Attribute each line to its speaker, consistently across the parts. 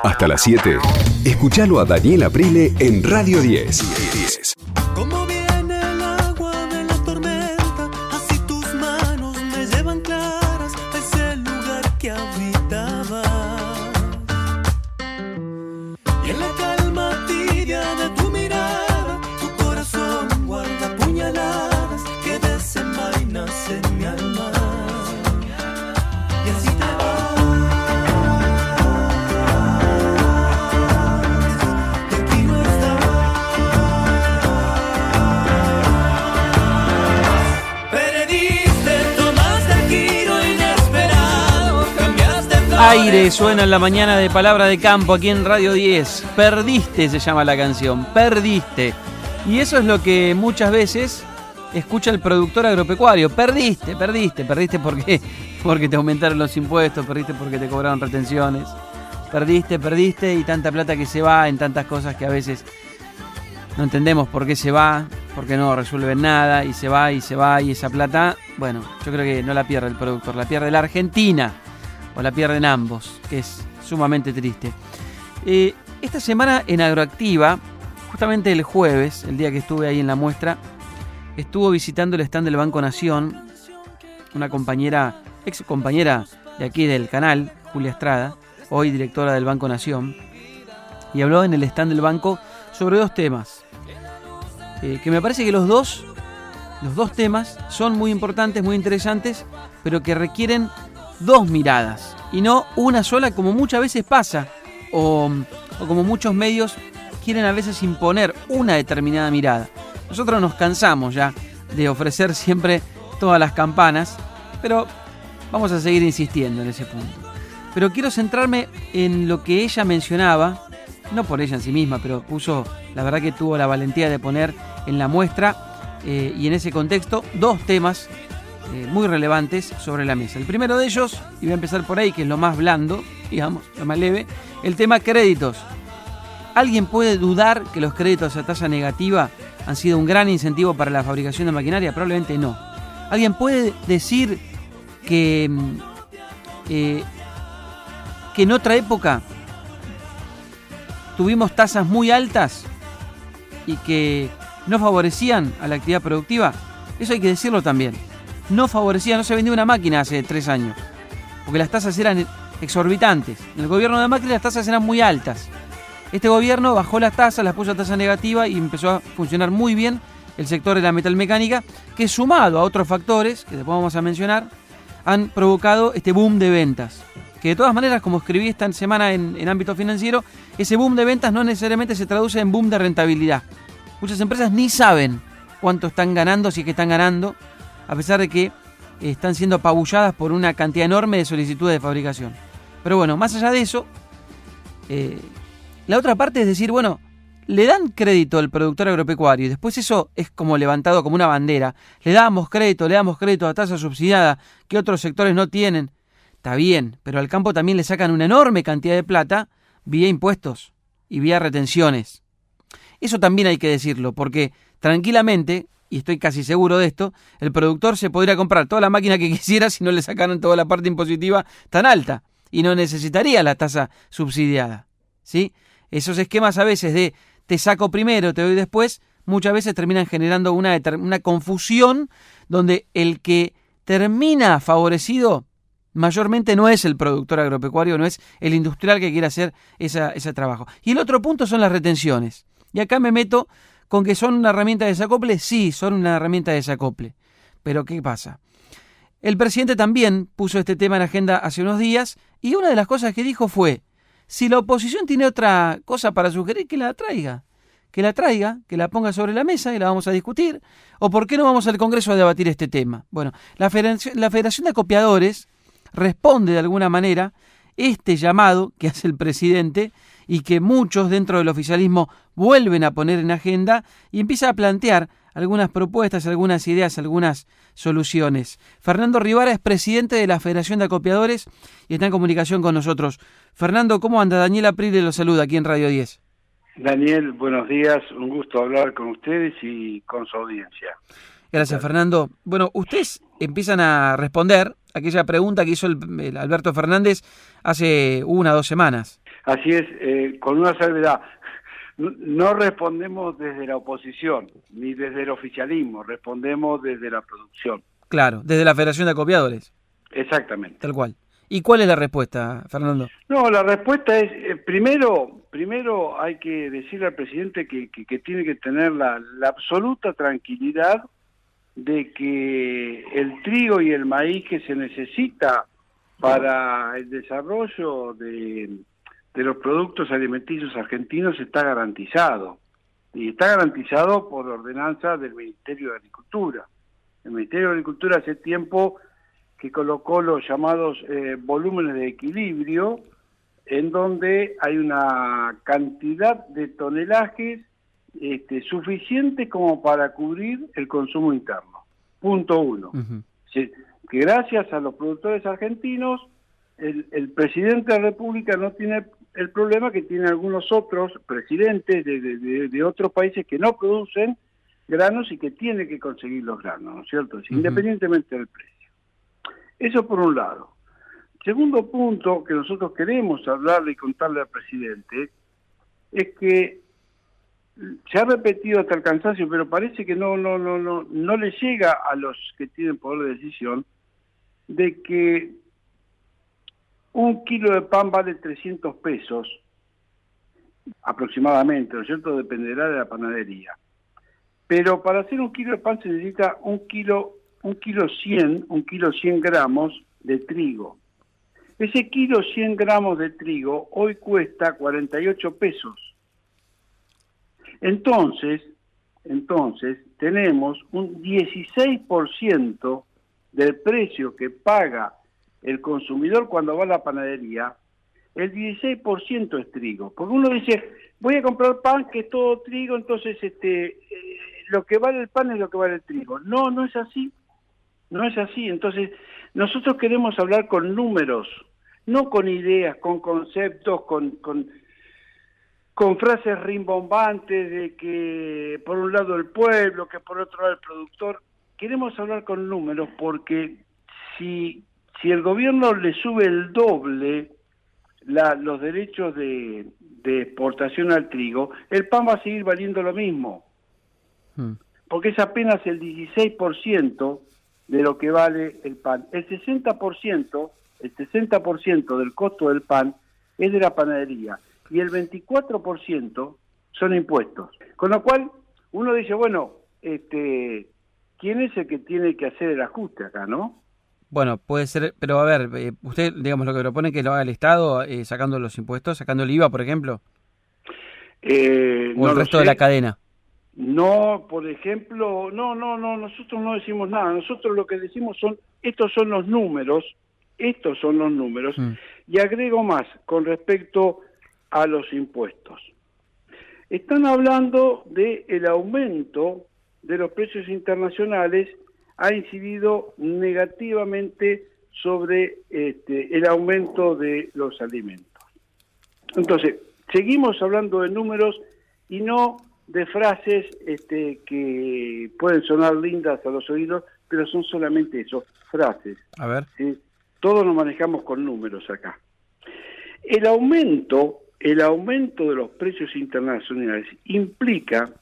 Speaker 1: Hasta las 7. Escuchalo a Daniel Aprile en Radio 10.
Speaker 2: Como viene el agua de la tormenta, así tus manos me llevan claras a ese lugar que habitaba. Y en la calma tibia de tu mirada, tu corazón guarda puñaladas que desenvainas en mi alma. Y así te vas.
Speaker 3: Aire suena en la mañana de Palabra de Campo aquí en Radio 10. Perdiste se llama la canción, perdiste. Y eso es lo que muchas veces escucha el productor agropecuario. Perdiste porque te aumentaron los impuestos, perdiste porque te cobraron retenciones. Perdiste y tanta plata que se va en tantas cosas que a veces no entendemos por qué se va, porque no resuelven nada y se va y esa plata, bueno, yo creo que no la pierde el productor, la pierde la Argentina. O la pierden ambos, que es sumamente triste. Esta semana en Agroactiva, justamente el jueves, el día que estuve ahí en la muestra, estuvo visitando el stand del Banco Nación, una ex compañera de aquí del canal, Julia Estrada, hoy directora del Banco Nación, y habló en el stand del banco sobre dos temas, que me parece que los dos temas son muy importantes, muy interesantes, pero que requieren dos miradas y no una sola, como muchas veces pasa o como muchos medios quieren a veces imponer una determinada mirada. Nosotros nos cansamos ya de ofrecer siempre todas las campanas, pero vamos a seguir insistiendo en ese punto. Pero quiero centrarme en lo que ella mencionaba, no por ella en sí misma, pero la verdad que tuvo la valentía de poner en la muestra y en ese contexto dos temas muy relevantes sobre la mesa. El primero de ellos, y voy a empezar por ahí, que es lo más blando, digamos, lo más leve, el tema créditos. ¿Alguien puede dudar que los créditos a tasa negativa han sido un gran incentivo para la fabricación de maquinaria? Probablemente no. ¿Alguien puede decir que en otra época tuvimos tasas muy altas y que no favorecían a la actividad productiva? Eso hay que decirlo también. No se vendía una máquina hace 3 años, porque las tasas eran exorbitantes. En el gobierno de Macri las tasas eran muy altas. Este gobierno bajó las tasas, las puso a tasa negativa y empezó a funcionar muy bien el sector de la metalmecánica, que sumado a otros factores, que después vamos a mencionar, han provocado este boom de ventas. Que de todas maneras, como escribí esta semana en ámbito financiero, ese boom de ventas no necesariamente se traduce en boom de rentabilidad. Muchas empresas ni saben cuánto están ganando, si es que están ganando, a pesar de que están siendo apabulladas por una cantidad enorme de solicitudes de fabricación. Pero bueno, más allá de eso, la otra parte es decir, bueno, le dan crédito al productor agropecuario y después eso es como levantado como una bandera. Le damos crédito a tasa subsidiada que otros sectores no tienen. Está bien, pero al campo también le sacan una enorme cantidad de plata vía impuestos y vía retenciones. Eso también hay que decirlo, porque tranquilamente, y estoy casi seguro de esto, el productor se podría comprar toda la máquina que quisiera si no le sacaran toda la parte impositiva tan alta y no necesitaría la tasa subsidiada, ¿sí? Esos esquemas a veces de te saco primero, te doy después, muchas veces terminan generando una confusión donde el que termina favorecido mayormente no es el productor agropecuario, no es el industrial que quiere hacer ese trabajo. Y el otro punto son las retenciones. Y acá me meto con que son una herramienta de desacople. Sí, son una herramienta de desacople. Pero ¿qué pasa? El presidente también puso este tema en agenda hace unos días y una de las cosas que dijo fue: si la oposición tiene otra cosa para sugerir, que la traiga, que la ponga sobre la mesa y la vamos a discutir. ¿O por qué no vamos al Congreso a debatir este tema? Bueno, la Federación de Acopiadores responde de alguna manera este llamado que hace el presidente y que muchos dentro del oficialismo vuelven a poner en agenda y empieza a plantear algunas propuestas, algunas ideas, algunas soluciones. Fernando Rivara es presidente de la Federación de Acopiadores y está en comunicación con nosotros. Fernando, ¿cómo anda? Daniel Aprile lo saluda aquí en Radio 10.
Speaker 4: Daniel, buenos días, un gusto hablar con ustedes y con su audiencia.
Speaker 3: Gracias, Fernando. Bueno, ustedes empiezan a responder aquella pregunta que hizo el Alberto Fernández hace 1 o 2 semanas.
Speaker 4: Así es, con una salvedad. No respondemos desde la oposición, ni desde el oficialismo, respondemos desde la producción.
Speaker 3: Claro, desde la Federación de Acopiadores.
Speaker 4: Exactamente.
Speaker 3: Tal cual. ¿Y cuál es la respuesta, Fernando?
Speaker 4: No, la respuesta es, primero hay que decirle al presidente que tiene que tener la absoluta tranquilidad de que el trigo y el maíz que se necesita para el desarrollo de los productos alimenticios argentinos está garantizado. Y está garantizado por ordenanza del Ministerio de Agricultura. El Ministerio de Agricultura hace tiempo que colocó los llamados volúmenes de equilibrio, en donde hay una cantidad de tonelajes suficiente como para cubrir el consumo interno. Punto uno.
Speaker 3: Uh-huh.
Speaker 4: Que gracias a los productores argentinos, el presidente de la República no tiene el problema que tienen algunos otros presidentes de otros países que no producen granos y que tienen que conseguir los granos, ¿no es cierto?
Speaker 3: Uh-huh.
Speaker 4: Independientemente del precio. Eso por un lado. Segundo punto que nosotros queremos hablarle y contarle al presidente es que se ha repetido hasta el cansancio, pero parece que no le llega a los que tienen poder de decisión, de que un kilo de pan vale 300 pesos aproximadamente, ¿no es cierto? Dependerá de la panadería. Pero para hacer un kilo de pan se necesita un kilo 100 gramos de trigo. Ese kilo 100 gramos de trigo hoy cuesta 48 pesos. Entonces tenemos un 16% del precio que paga el consumidor cuando va a la panadería. El 16% es trigo. Porque uno dice, voy a comprar pan que es todo trigo, entonces lo que vale el pan es lo que vale el trigo. No es así. No es así. Entonces, nosotros queremos hablar con números, no con ideas, con conceptos, con frases rimbombantes de que por un lado el pueblo, que por otro lado el productor. Queremos hablar con números porque si el gobierno le sube el doble los derechos de exportación al trigo, el pan va a seguir valiendo lo mismo. Porque es apenas el 16% de lo que vale el pan. El 60% del costo del pan es de la panadería y el 24% son impuestos. Con lo cual, uno dice, bueno, ¿quién es el que tiene que hacer el ajuste acá, no?
Speaker 3: Bueno, puede ser, pero a ver, usted, digamos, lo que propone es que lo haga el Estado sacando los impuestos, sacando el IVA, por ejemplo, o el resto de la cadena.
Speaker 4: No, por ejemplo, no, nosotros no decimos nada, nosotros lo que decimos estos son los números, y agrego más con respecto a los impuestos. Están hablando de el aumento de los precios internacionales ha incidido negativamente sobre el aumento de los alimentos. Entonces, seguimos hablando de números y no de frases que pueden sonar lindas a los oídos, pero son solamente eso, frases.
Speaker 3: A ver.
Speaker 4: ¿Sí? Todos nos manejamos con números acá. El aumento de los precios internacionales implica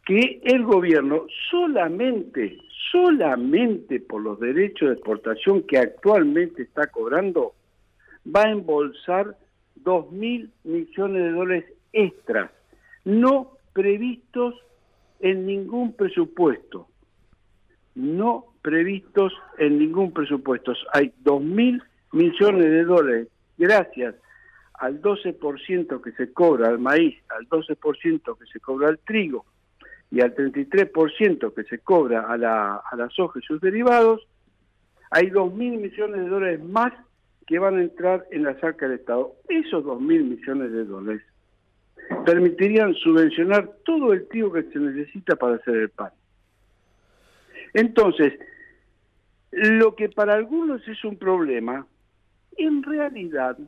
Speaker 4: que el gobierno solamente por los derechos de exportación que actualmente está cobrando, va a embolsar 2.000 millones de dólares extras, no previstos en ningún presupuesto. Hay 2.000 millones de dólares gracias al 12% que se cobra al maíz, al 12% que se cobra al trigo y al 33% que se cobra a la soja y sus derivados. Hay 2.000 millones de dólares más que van a entrar en las arcas del Estado. Esos 2.000 millones de dólares permitirían subvencionar todo el trigo que se necesita para hacer el pan. Entonces, lo que para algunos es un problema, en realidad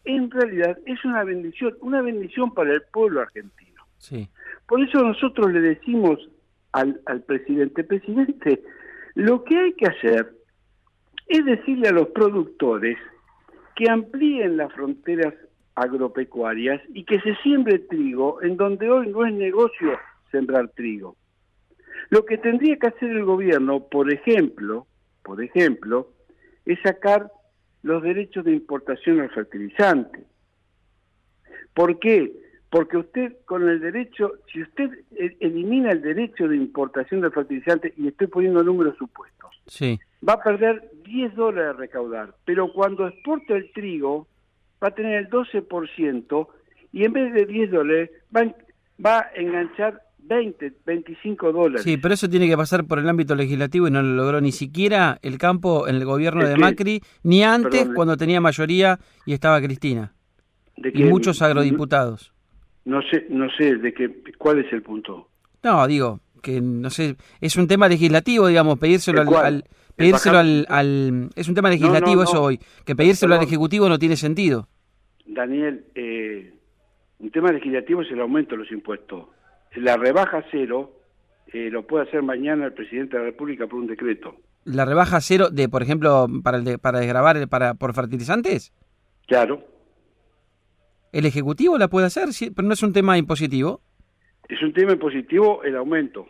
Speaker 4: es una bendición para el pueblo argentino.
Speaker 3: Sí.
Speaker 4: Por eso nosotros le decimos al presidente, lo que hay que hacer es decirle a los productores que amplíen las fronteras agropecuarias y que se siembre trigo en donde hoy no es negocio sembrar trigo. Lo que tendría que hacer el gobierno, por ejemplo, es sacar los derechos de importación al fertilizante. ¿Por qué? Porque usted con el derecho, si usted elimina el derecho de importación del fertilizante, y estoy poniendo números supuestos,
Speaker 3: Sí.
Speaker 4: va a perder $10 a recaudar, pero cuando exporta el trigo va a tener el 12% y en vez de $10 va a enganchar $25.
Speaker 3: Sí, pero eso tiene que pasar por el ámbito legislativo y no lo logró ni siquiera el campo en el gobierno de Macri, ni antes cuando tenía mayoría y estaba Cristina. Y muchos agrodiputados.
Speaker 4: No sé cuál es el punto.
Speaker 3: No, digo, que no sé, es un tema legislativo, digamos, pedírselo es un tema legislativo eso hoy, que pedírselo al Ejecutivo no tiene sentido.
Speaker 4: Daniel, un tema legislativo es el aumento de los impuestos. La rebaja cero lo puede hacer mañana el presidente de la República por un decreto.
Speaker 3: ¿La rebaja cero de, por ejemplo, para desgravar por fertilizantes?
Speaker 4: Claro.
Speaker 3: ¿El Ejecutivo la puede hacer? Sí, pero no es un tema impositivo.
Speaker 4: Es un tema impositivo el aumento.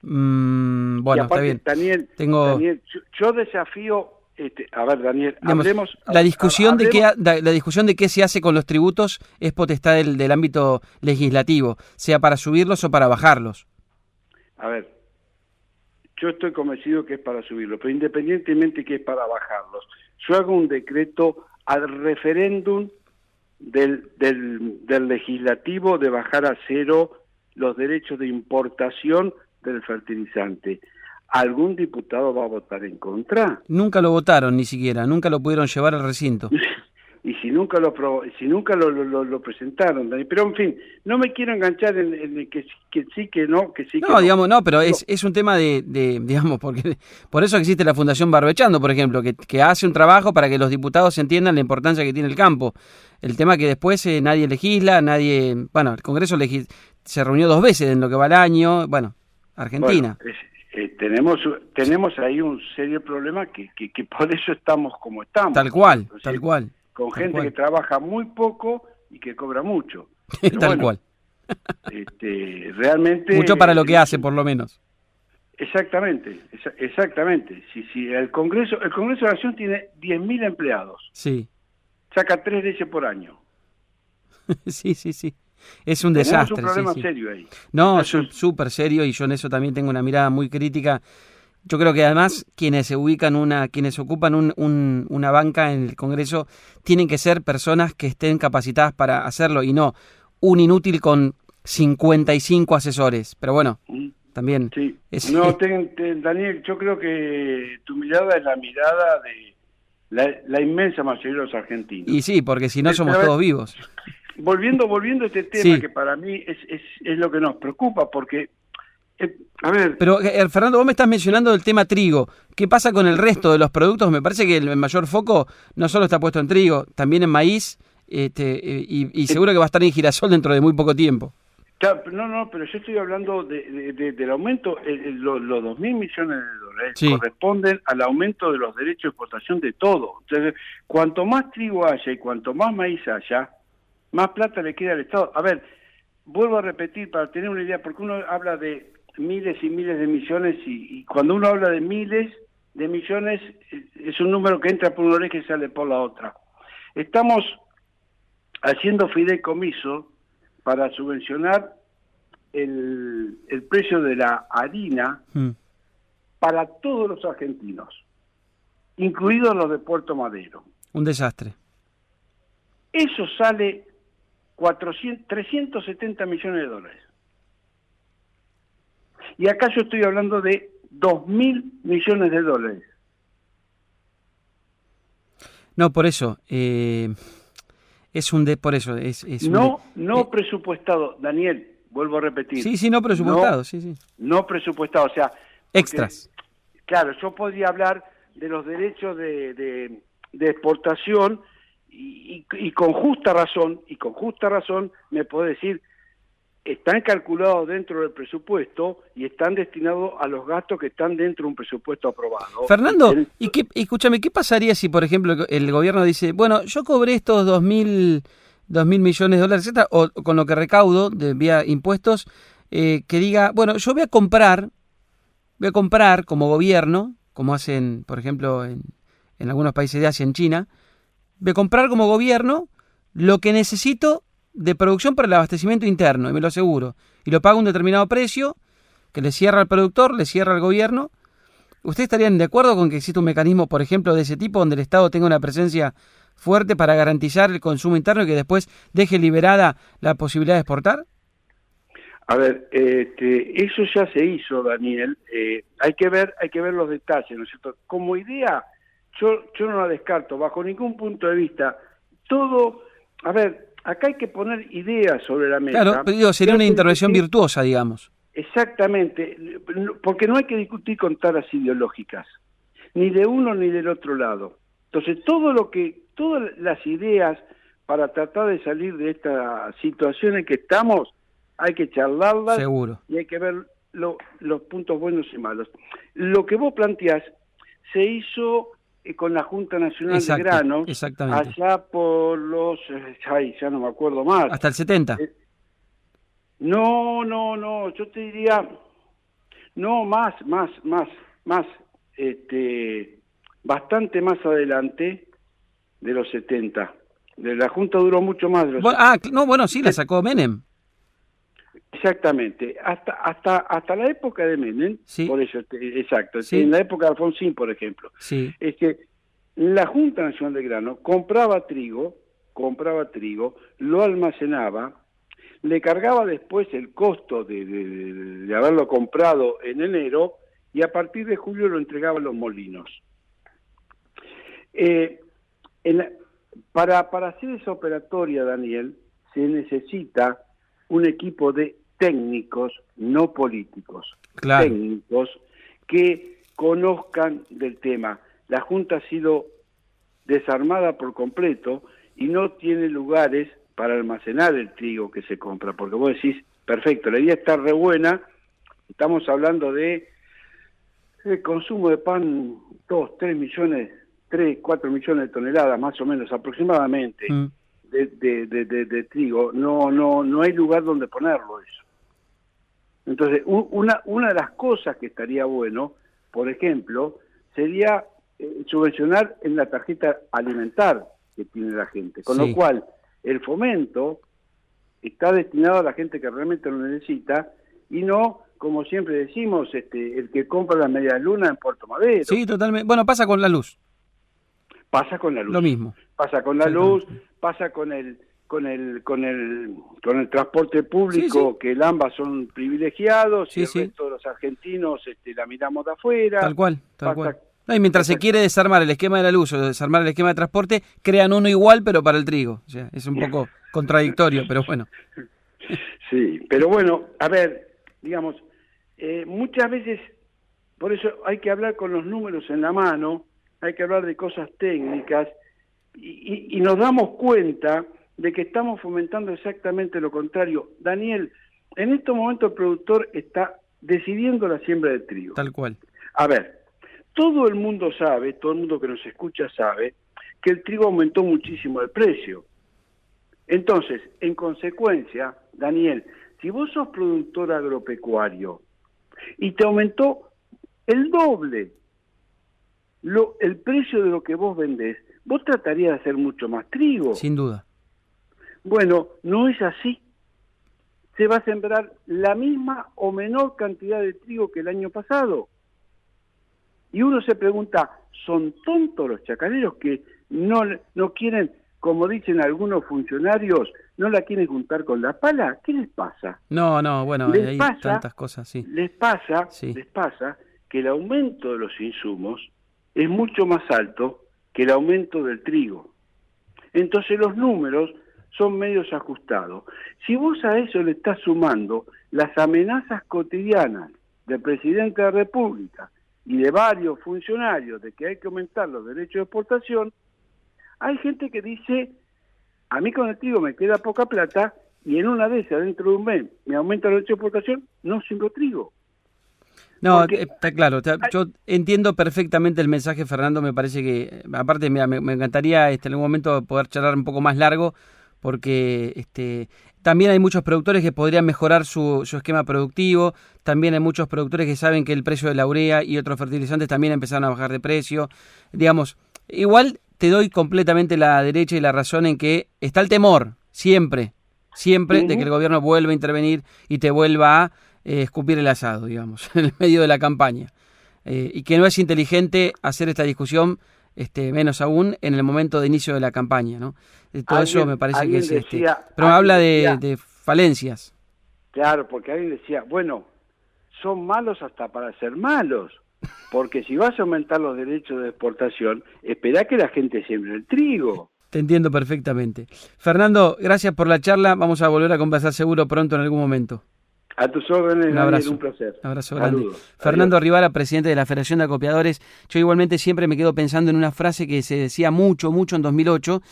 Speaker 3: Bueno,
Speaker 4: aparte,
Speaker 3: está bien.
Speaker 4: Daniel, yo desafío, a ver, Daniel,
Speaker 3: digamos, la discusión de qué se hace con los tributos es potestad del ámbito legislativo, sea para subirlos o para bajarlos.
Speaker 4: A ver, yo estoy convencido que es para subirlos, pero independientemente que es para bajarlos, yo hago un decreto al referéndum del legislativo de bajar a cero los derechos de importación del fertilizante. ¿Algún diputado va a votar en contra?
Speaker 3: Nunca lo votaron ni siquiera, nunca lo pudieron llevar al recinto.
Speaker 4: Y si nunca lo presentaron, Dani. Pero en fin, no me quiero enganchar en que sí, que no, que sí, que no.
Speaker 3: No, digamos, no, pero es un tema digamos, porque por eso existe la Fundación Barbechando, por ejemplo, que hace un trabajo para que los diputados entiendan la importancia que tiene el campo. El tema que después nadie legisla, bueno, el Congreso se reunió 2 veces en lo que va el año, bueno, Argentina.
Speaker 4: Bueno, tenemos ahí un serio problema que por eso estamos como estamos.
Speaker 3: Tal cual,
Speaker 4: Entonces,
Speaker 3: tal cual.
Speaker 4: Con gente que trabaja muy poco y que cobra mucho.
Speaker 3: Tal cual.
Speaker 4: Realmente...
Speaker 3: Mucho para lo que hace, por lo menos.
Speaker 4: Exactamente. Si el Congreso de la Nación tiene 10.000 empleados.
Speaker 3: Sí.
Speaker 4: Saca 3 leyes por año.
Speaker 3: Sí. Es un desastre.
Speaker 4: Tenemos un problema serio ahí.
Speaker 3: No, es súper serio y yo en eso también tengo una mirada muy crítica. Yo creo que además quienes ocupan una banca en el Congreso tienen que ser personas que estén capacitadas para hacerlo y no un inútil con 55 asesores. Pero bueno, también...
Speaker 4: Sí. Daniel, yo creo que tu mirada es la mirada de la inmensa mayoría de los argentinos.
Speaker 3: Y sí, porque si no somos todos vivos.
Speaker 4: Volviendo a este tema, que para mí es lo que nos preocupa, porque... a ver.
Speaker 3: Pero, Fernando, vos me estás mencionando el tema trigo. ¿Qué pasa con el resto de los productos? Me parece que el mayor foco no solo está puesto en trigo, también en maíz, y seguro que va a estar en girasol dentro de muy poco tiempo.
Speaker 4: No, pero yo estoy hablando del aumento, los 2.000 millones de dólares corresponden al aumento de los derechos de exportación de todo. Entonces, cuanto más trigo haya y cuanto más maíz haya, más plata le queda al Estado. A ver, vuelvo a repetir para tener una idea, porque uno habla de miles y miles de millones y cuando uno habla de miles de millones es un número que entra por una oreja y sale por la otra. Estamos haciendo fideicomiso para subvencionar el precio de la harina para todos los argentinos, incluidos los de Puerto Madero.
Speaker 3: Un desastre.
Speaker 4: Eso sale 370 millones de dólares. Y acá yo estoy hablando de 2.000 millones de dólares.
Speaker 3: No, por eso.
Speaker 4: No presupuestado, Daniel, vuelvo a repetir.
Speaker 3: Sí, no presupuestado,
Speaker 4: No presupuestado, o sea...
Speaker 3: Extras.
Speaker 4: Claro, yo podría hablar de los derechos de exportación y con justa razón me puede decir, están calculados dentro del presupuesto y están destinados a los gastos que están dentro de un presupuesto aprobado.
Speaker 3: Fernando, escúchame, ¿qué pasaría si, por ejemplo, el gobierno dice, bueno, yo cobré estos 2.000 millones de dólares, etcétera, o con lo que recaudo de vía impuestos, que diga, bueno, yo voy a comprar como gobierno, como hacen, por ejemplo, en algunos países de Asia, en China, voy a comprar como gobierno lo que necesito de producción para el abastecimiento interno, y me lo aseguro, y lo pago a un determinado precio, que le cierra al productor, le cierra al gobierno. ¿Ustedes estarían de acuerdo con que exista un mecanismo, por ejemplo, de ese tipo, donde el Estado tenga una presencia fuerte para garantizar el consumo interno y que después deje liberada la posibilidad de exportar?
Speaker 4: A ver, eso ya se hizo, Daniel. Hay que ver los detalles, ¿no es cierto? Como idea, yo no la descarto bajo ningún punto de vista. Todo, a ver, acá hay que poner ideas sobre la mesa.
Speaker 3: Claro, pero digo, sería una intervención virtuosa, digamos.
Speaker 4: Exactamente, porque no hay que discutir con taras ideológicas, ni de uno ni del otro lado. Entonces, todas las ideas para tratar de salir de esta situación en que estamos, hay que charlarlas.
Speaker 3: Seguro.
Speaker 4: Y hay que ver los puntos buenos y malos. Lo que vos planteás se hizo con la Junta Nacional de Granos, allá por los, ya no me acuerdo más.
Speaker 3: Hasta el 70.
Speaker 4: No, yo te diría, no, más, bastante más adelante de los 70. De la Junta duró mucho más de los 70.
Speaker 3: Sí, la sacó Menem.
Speaker 4: Exactamente, hasta la época de Menem,
Speaker 3: sí.
Speaker 4: Por eso, exacto,
Speaker 3: sí.
Speaker 4: En la época de Alfonsín, por ejemplo,
Speaker 3: sí.
Speaker 4: La Junta Nacional de Grano compraba trigo, lo almacenaba, le cargaba después el costo de haberlo comprado en enero y a partir de julio lo entregaba a los molinos. Para hacer esa operatoria, Daniel, se necesita un equipo de técnicos, no políticos,
Speaker 3: claro.
Speaker 4: Técnicos que conozcan del tema. La Junta ha sido desarmada por completo y no tiene lugares para almacenar el trigo que se compra, porque vos decís, perfecto, la idea está re buena, estamos hablando de el consumo de pan, 4 millones de toneladas, más o menos, aproximadamente, de trigo, no hay lugar donde ponerlo eso. Entonces, una de las cosas que estaría bueno, por ejemplo, sería subvencionar en la tarjeta alimentar que tiene la gente, con lo cual el fomento está destinado a la gente que realmente lo necesita y no, como siempre decimos, el que compra las medias lunas en Puerto Madero.
Speaker 3: Sí, totalmente. Bueno, pasa con la luz.
Speaker 4: Pasa con la luz.
Speaker 3: Lo mismo.
Speaker 4: Pasa con la luz, pasa con el transporte público, que el AMBA son privilegiados y el resto de los argentinos la miramos de afuera.
Speaker 3: Tal cual. No, y mientras se quiere desarmar el esquema de la luz o desarmar el esquema de transporte, crean uno igual, pero para el trigo. O sea, es un poco contradictorio, pero bueno.
Speaker 4: Sí, pero bueno, a ver, digamos, muchas veces, por eso hay que hablar con los números en la mano, hay que hablar de cosas técnicas, y nos damos cuenta de que estamos fomentando exactamente lo contrario. Daniel, en estos momentos el productor está decidiendo la siembra de trigo.
Speaker 3: Tal cual.
Speaker 4: A ver, todo el mundo sabe, todo el mundo que nos escucha sabe, que el trigo aumentó muchísimo el precio. Entonces, en consecuencia, Daniel, si vos sos productor agropecuario y te aumentó el doble el precio de lo que vos vendés, vos tratarías de hacer mucho más trigo.
Speaker 3: Sin duda.
Speaker 4: Bueno, no es así. Se va a sembrar la misma o menor cantidad de trigo que el año pasado. Y uno se pregunta, ¿son tontos los chacareros que no quieren, como dicen algunos funcionarios, no la quieren juntar con la pala? ¿Qué les pasa?
Speaker 3: No, bueno, hay tantas cosas, sí.
Speaker 4: Les pasa que el aumento de los insumos es mucho más alto que el aumento del trigo. Entonces los números son medios ajustados. Si vos a eso le estás sumando las amenazas cotidianas del presidente de la República y de varios funcionarios de que hay que aumentar los derechos de exportación, hay gente que dice, a mí con el trigo me queda poca plata y en una de esas, dentro de un mes, me aumenta el derecho de exportación, no siembro trigo.
Speaker 3: No,
Speaker 4: Porque
Speaker 3: está claro. Yo entiendo perfectamente el mensaje, Fernando. Me parece que, aparte, mira, me encantaría en algún momento poder charlar un poco más largo, porque también hay muchos productores que podrían mejorar su esquema productivo. También hay muchos productores que saben que el precio de la urea y otros fertilizantes también empezaron a bajar de precio. Digamos, igual te doy completamente la derecha y la razón en que está el temor, siempre, de que el gobierno vuelva a intervenir y te vuelva a escupir el asado, digamos, en el medio de la campaña. Y que no es inteligente hacer esta discusión, menos aún en el momento de inicio de la campaña, ¿no? Todo eso me parece que es... pero habla de falencias.
Speaker 4: Claro, porque alguien decía, bueno, son malos hasta para ser malos, porque si vas a aumentar los derechos de exportación, esperá que la gente siembre el trigo.
Speaker 3: Te entiendo perfectamente. Fernando, gracias por la charla. Vamos a volver a conversar seguro pronto en algún momento.
Speaker 4: A tus órdenes,
Speaker 3: un abrazo.
Speaker 4: Daniel, un placer.
Speaker 3: Un abrazo grande.
Speaker 4: Saludos.
Speaker 3: Fernando
Speaker 4: Adiós.
Speaker 3: Rivara, presidente de la Federación de Acopiadores. Yo igualmente siempre me quedo pensando en una frase que se decía mucho en 2008,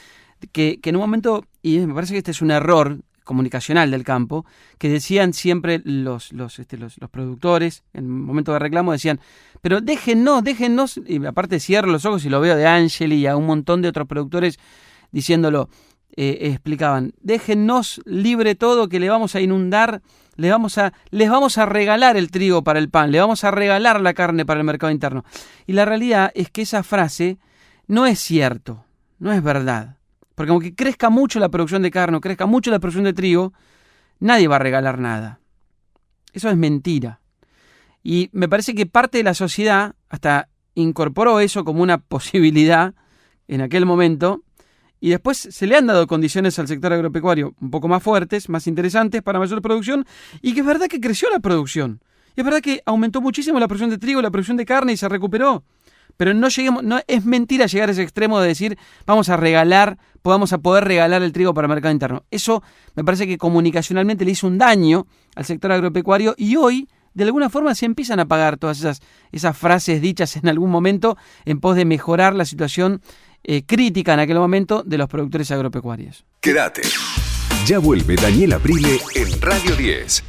Speaker 3: que en un momento, y me parece que este es un error comunicacional del campo, que decían siempre los productores, en un momento de reclamo decían, pero déjennos, y aparte cierro los ojos y lo veo de Angeli y a un montón de otros productores diciéndolo, explicaban, déjennos libre todo que le vamos a inundar, les vamos a regalar el trigo para el pan, le vamos a regalar la carne para el mercado interno. Y la realidad es que esa frase no es cierto, no es verdad. Porque aunque crezca mucho la producción de carne, crezca mucho la producción de trigo, nadie va a regalar nada. Eso es mentira. Y me parece que parte de la sociedad hasta incorporó eso como una posibilidad en aquel momento, y después se le han dado condiciones al sector agropecuario un poco más fuertes, más interesantes para mayor producción, y que es verdad que creció la producción. Y es verdad que aumentó muchísimo la producción de trigo, la producción de carne y se recuperó. Pero no es mentira llegar a ese extremo de decir vamos a poder regalar el trigo para el mercado interno. Eso me parece que comunicacionalmente le hizo un daño al sector agropecuario y hoy de alguna forma se empiezan a pagar todas esas frases dichas en algún momento en pos de mejorar la situación crítica en aquel momento de los productores agropecuarios.
Speaker 1: Quédate. Ya vuelve Daniel Aprile en Radio 10.